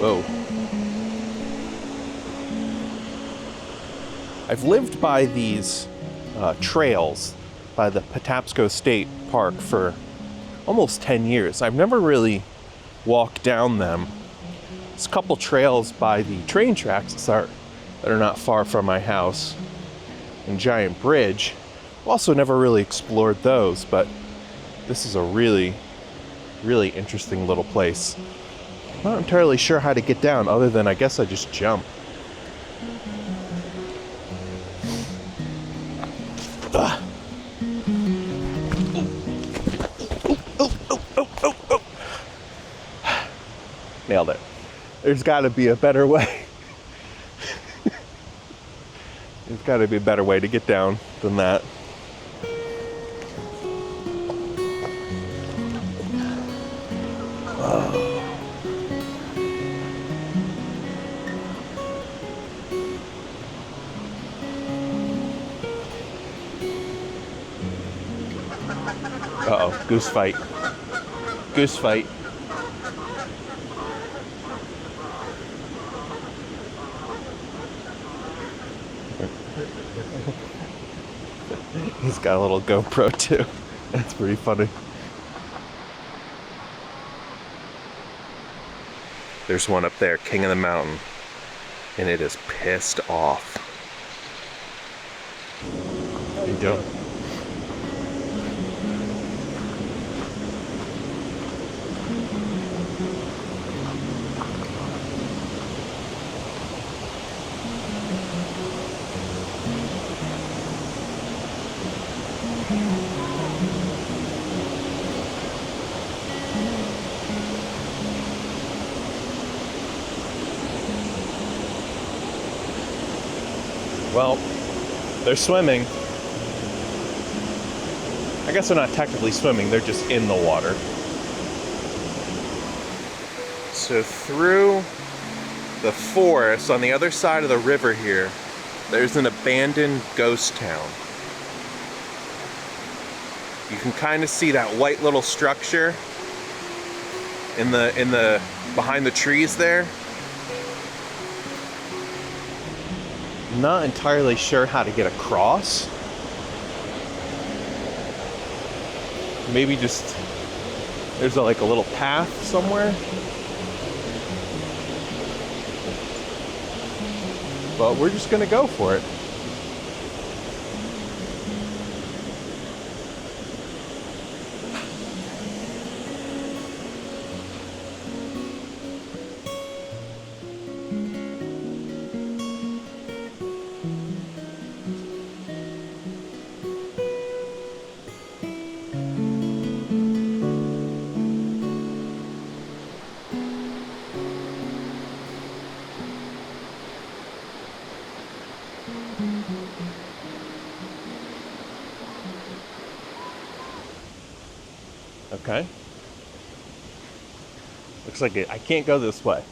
Whoa. I've lived by these trails by the Patapsco State Park for almost 10 years. I've never really walked down them. There's a couple trails by the train tracks that are not far from my house, and Giant Bridge. Also never really explored those, but this is a really, really interesting little place. I'm not entirely sure how to get down, other than I guess I just jump. Ugh. Oh. Nailed it. There's got to be a better way. There's got to be a better way to get down than that. Uh-oh, goose fight. Goose fight. He's got a little GoPro too. That's pretty funny. There's one up there, King of the Mountain, and it is pissed off. How you doing? Well, they're swimming. I guess they're not technically swimming, they're just in the water. So through the forest on the other side of the river here, there's an abandoned ghost town. You can kind of see that white little structure in the behind the trees there. Not entirely sure how to get across. Maybe just there's like a little path somewhere. But we're just gonna go for it. Okay. Looks like I can't go this way.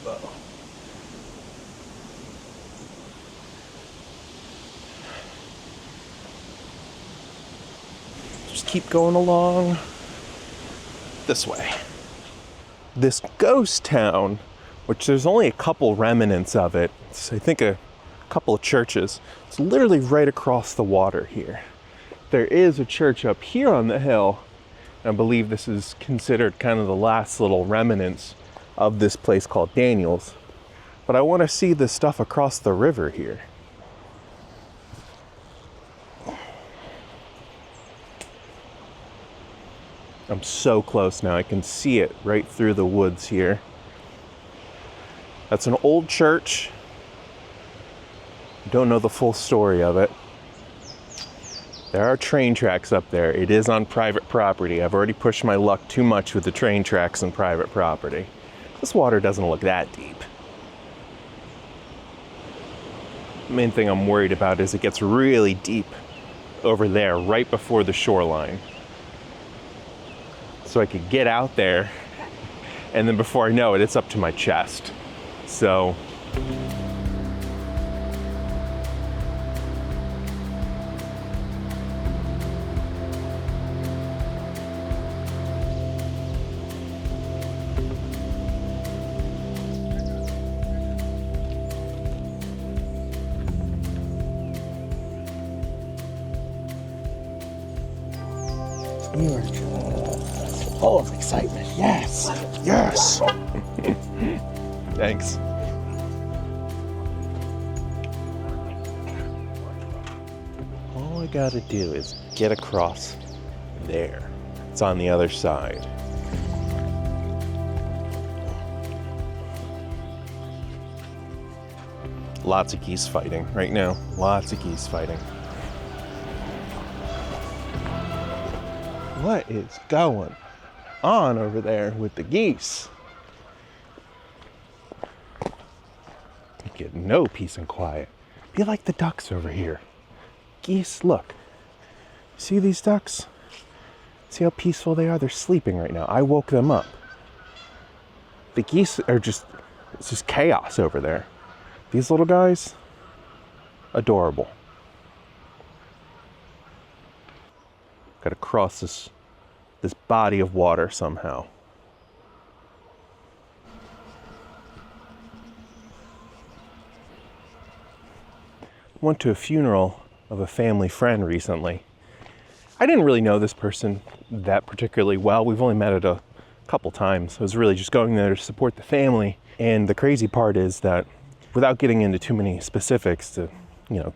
Uh-oh. Just keep going along this way. This ghost town, which there's only a couple remnants of it. It's, I think, a couple of churches. It's literally right across the water here. There is a church up here on the hill. I believe this is considered kind of the last little remnants of this place called Daniel's. But I want to see the stuff across the river here. I'm so close now. I can see it right through the woods here. That's an old church. Don't know the full story of it. There are train tracks up there. It is on private property. I've already pushed my luck too much with the train tracks and private property. This water doesn't look that deep. The main thing I'm worried about is it gets really deep over there, right before the shoreline. So I could get out there, and then before I know it, it's up to my chest. So You are full of excitement. Yes. Yes. thanks. All I gotta do is get across there. It's on the other side. Lots of geese fighting right now. Lots of geese fighting. What is going on over there with the geese? You get no peace and quiet. Be like the ducks over here. Geese, look. See these ducks? See how peaceful they are? They're sleeping right now. I woke them up. The geese are it's just chaos over there. These little guys, adorable. Got to cross this body of water somehow. Went to a funeral of a family friend recently. I didn't really know this person that particularly well. We've only met it a couple times. I was really just going there to support the family. And the crazy part is that, without getting into too many specifics to,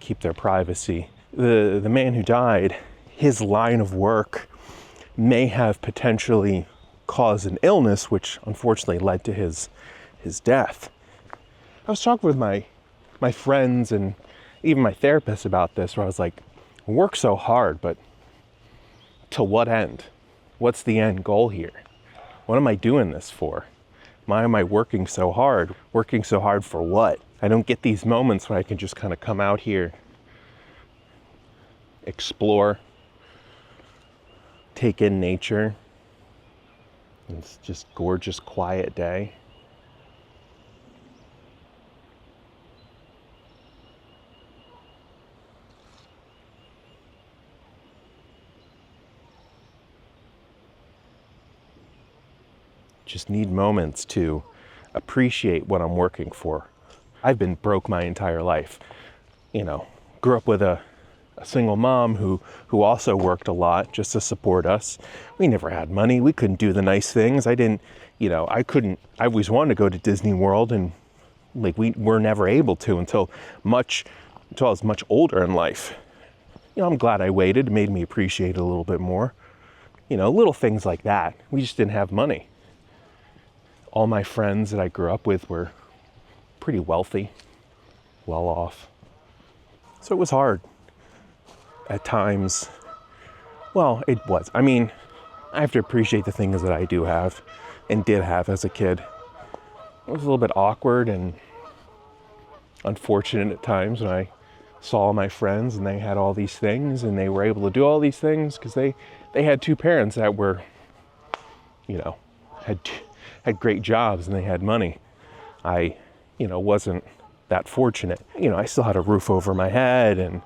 keep their privacy, the man who died, his line of work may have potentially caused an illness, which unfortunately led to his death. I was talking with my friends and even my therapist about this, where I was like, I work so hard, but to what end? What's the end goal here? What am I doing this for? Why am I working so hard? Working so hard for what? I don't get these moments when I can just kind of come out here, explore, take in nature. It's just gorgeous, quiet day. Just need moments to appreciate what I'm working for. I've been broke my entire life. Grew up with a single mom who also worked a lot just to support us. We never had money. We couldn't do the nice things. I always wanted to go to Disney World, and we were never able to until I was much older in life. I'm glad I waited. It made me appreciate it a little bit more. Little things like that. We just didn't have money. All my friends that I grew up with were pretty wealthy, well off. So it was hard at times. Well, it was. I have to appreciate the things that I do have and did have as a kid. It was a little bit awkward and unfortunate at times when I saw my friends and they had all these things and they were able to do all these things because they had two parents that were, had great jobs and they had money. I, wasn't that fortunate. I still had a roof over my head and,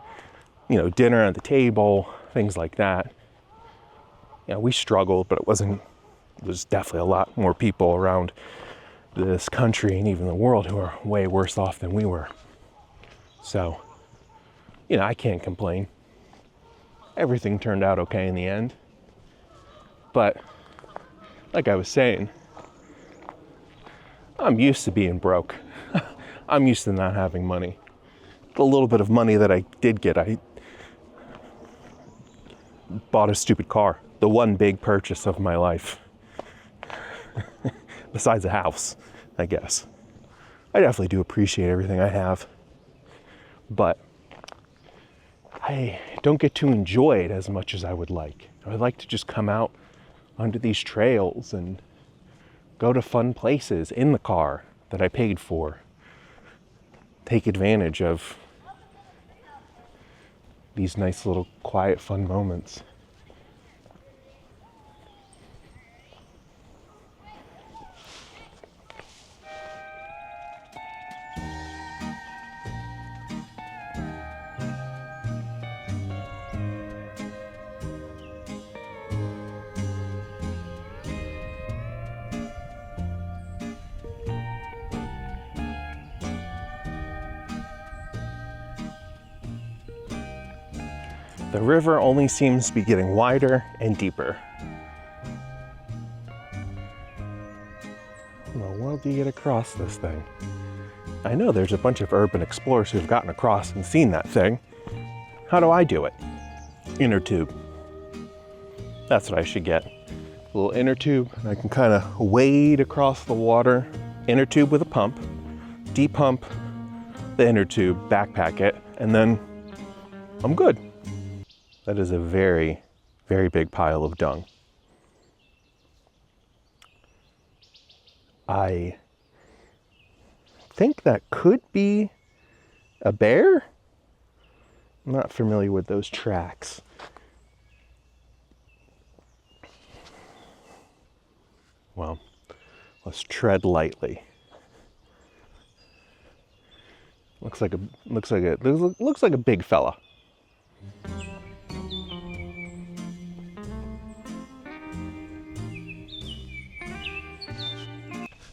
dinner at the table, things like that. We struggled, but there's definitely a lot more people around this country and even the world who are way worse off than we were. So, I can't complain. Everything turned out okay in the end. But, like I was saying, I'm used to being broke. I'm used to not having money. The little bit of money that I did get, I bought a stupid car. The one big purchase of my life. Besides a house, I guess. I definitely do appreciate everything I have. But I don't get to enjoy it as much as I would like. I would like to just come out onto these trails and go to fun places in the car that I paid for. Take advantage of these nice little quiet, fun moments. The river only seems to be getting wider and deeper. How in the world do you get across this thing? I know there's a bunch of urban explorers who've gotten across and seen that thing. How do I do it? Inner tube. That's what I should get. A little inner tube, and I can kind of wade across the water. Inner tube with a pump, depump the inner tube, backpack it, and then I'm good. That is a very, very big pile of dung. I think that could be a bear. I'm not familiar with those tracks. Well, let's tread lightly. Looks like a big fella.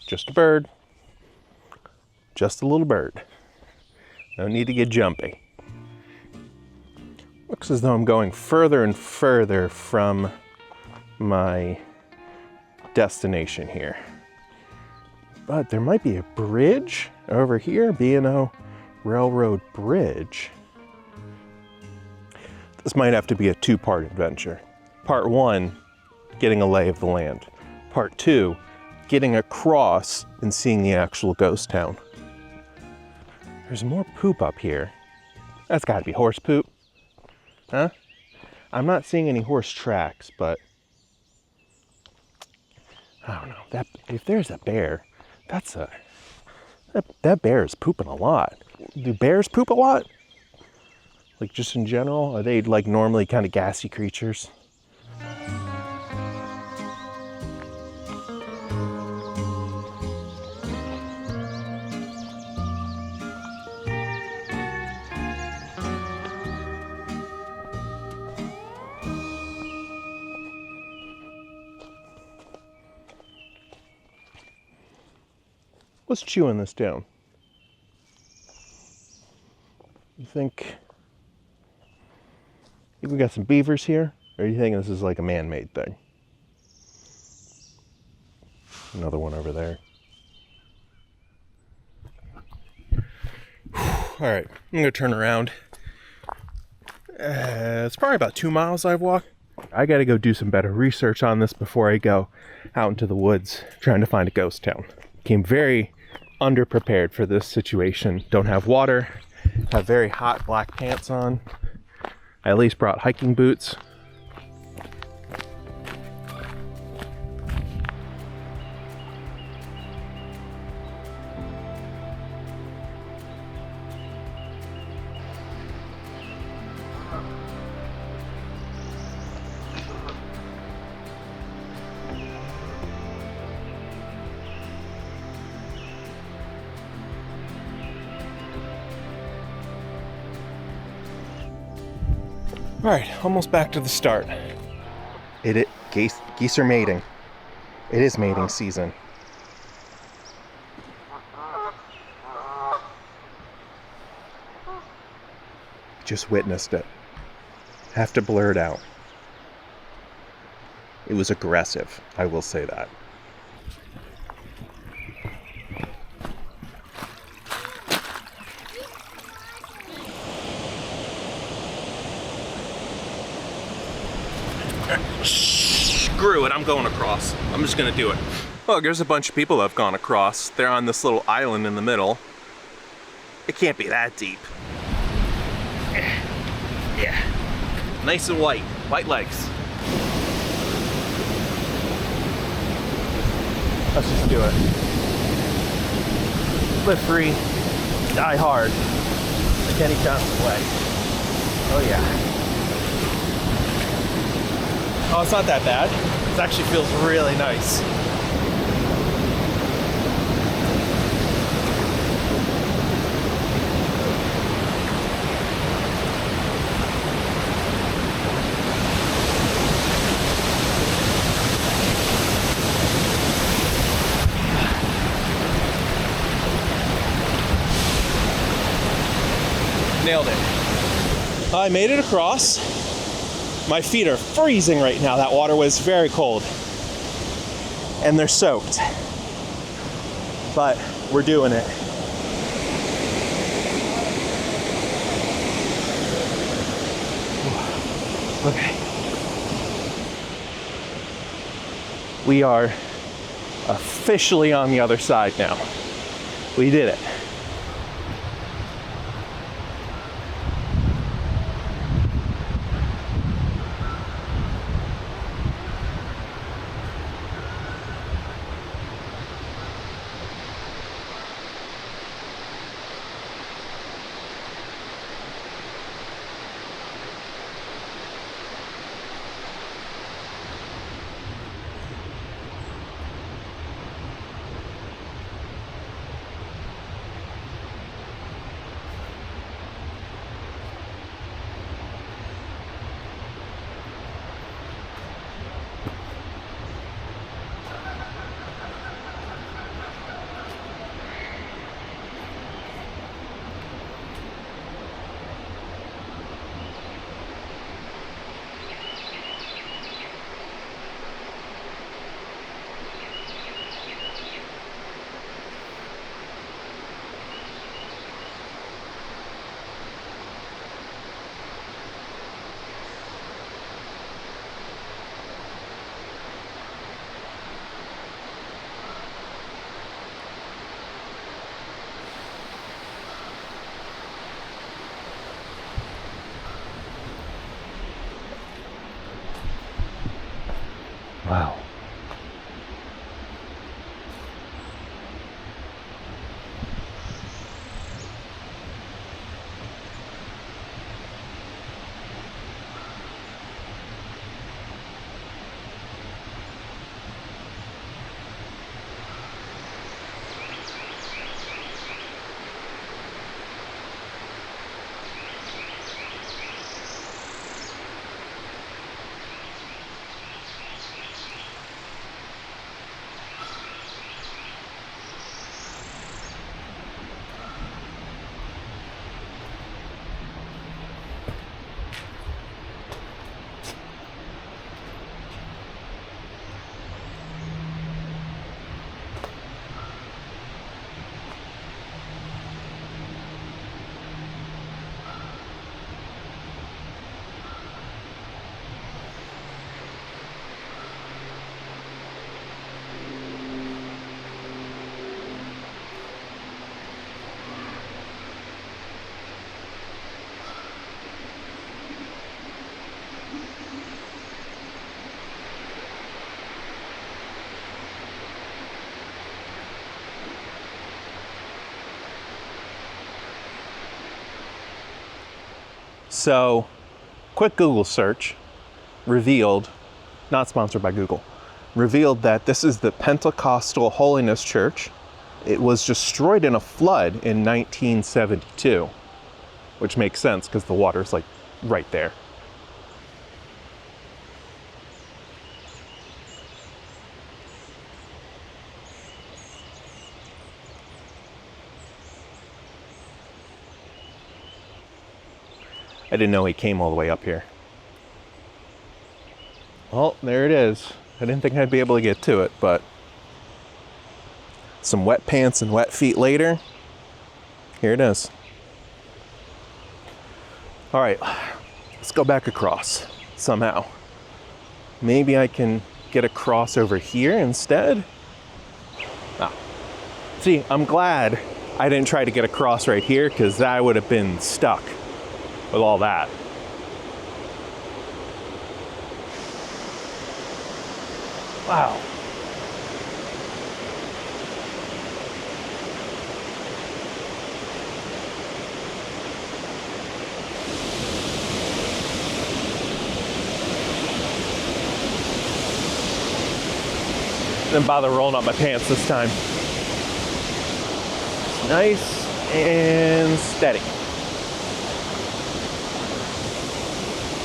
Just a bird. Just a little bird. No need to get jumpy. Looks as though I'm going further and further from my destination here. But there might be a bridge over here, B&O Railroad Bridge. This might have to be a two-part adventure. Part 1, getting a lay of the land. Part 2, getting across and seeing the actual ghost town. There's more poop up here. That's gotta be horse poop. Huh? I'm not seeing any horse tracks, but I don't know. If there's a bear, that bear is pooping a lot. Do bears poop a lot? Like just in general? Are they like normally kind of gassy creatures? What's chewing this down? You think we got some beavers here? Or are you thinking this is like a man-made thing? Another one over there. All right, I'm gonna turn around. It's probably about 2 miles I've walked. I gotta go do some better research on this before I go out into the woods trying to find a ghost town. Came very underprepared for this situation. Don't have water, have very hot black pants on. I at least brought hiking boots. All right, almost back to the start. Geese are mating. It is mating season. Just witnessed it. Have to blur it out. It was aggressive, I will say that. Screw it, I'm going across. I'm just gonna do it. Well, there's a bunch of people that have gone across. They're on this little island in the middle. It can't be that deep. Yeah. Nice and white. White legs. Let's just do it. Live free, die hard. Like Kenny Johnson's way. Oh yeah. Oh, it's not that bad. It actually feels really nice. Nailed it. I made it across. My feet are freezing right now. That water was very cold. And they're soaked. But we're doing it. Okay. We are officially on the other side now. We did it. Wow. So, quick Google search revealed, not sponsored by Google, revealed that this is the Pentecostal Holiness Church. It was destroyed in a flood in 1972, which makes sense because the water's like right there. I didn't know he came all the way up here. Well, there it is. I didn't think I'd be able to get to it, but some wet pants and wet feet later, here it is. All right, let's go back across somehow. Maybe I can get across over here instead. Ah. See, I'm glad I didn't try to get across right here because I would have been stuck with all that. Wow. Didn't bother rolling up my pants this time. Nice and steady.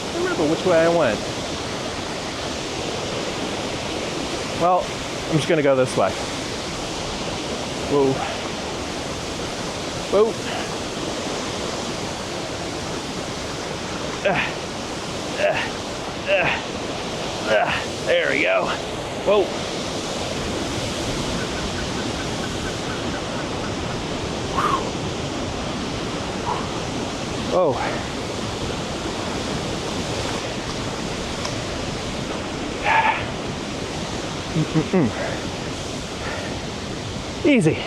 I don't remember which way I went. Well, I'm just gonna go this way. Whoa. Whoa. There we go. Whoa. Oh. Easy.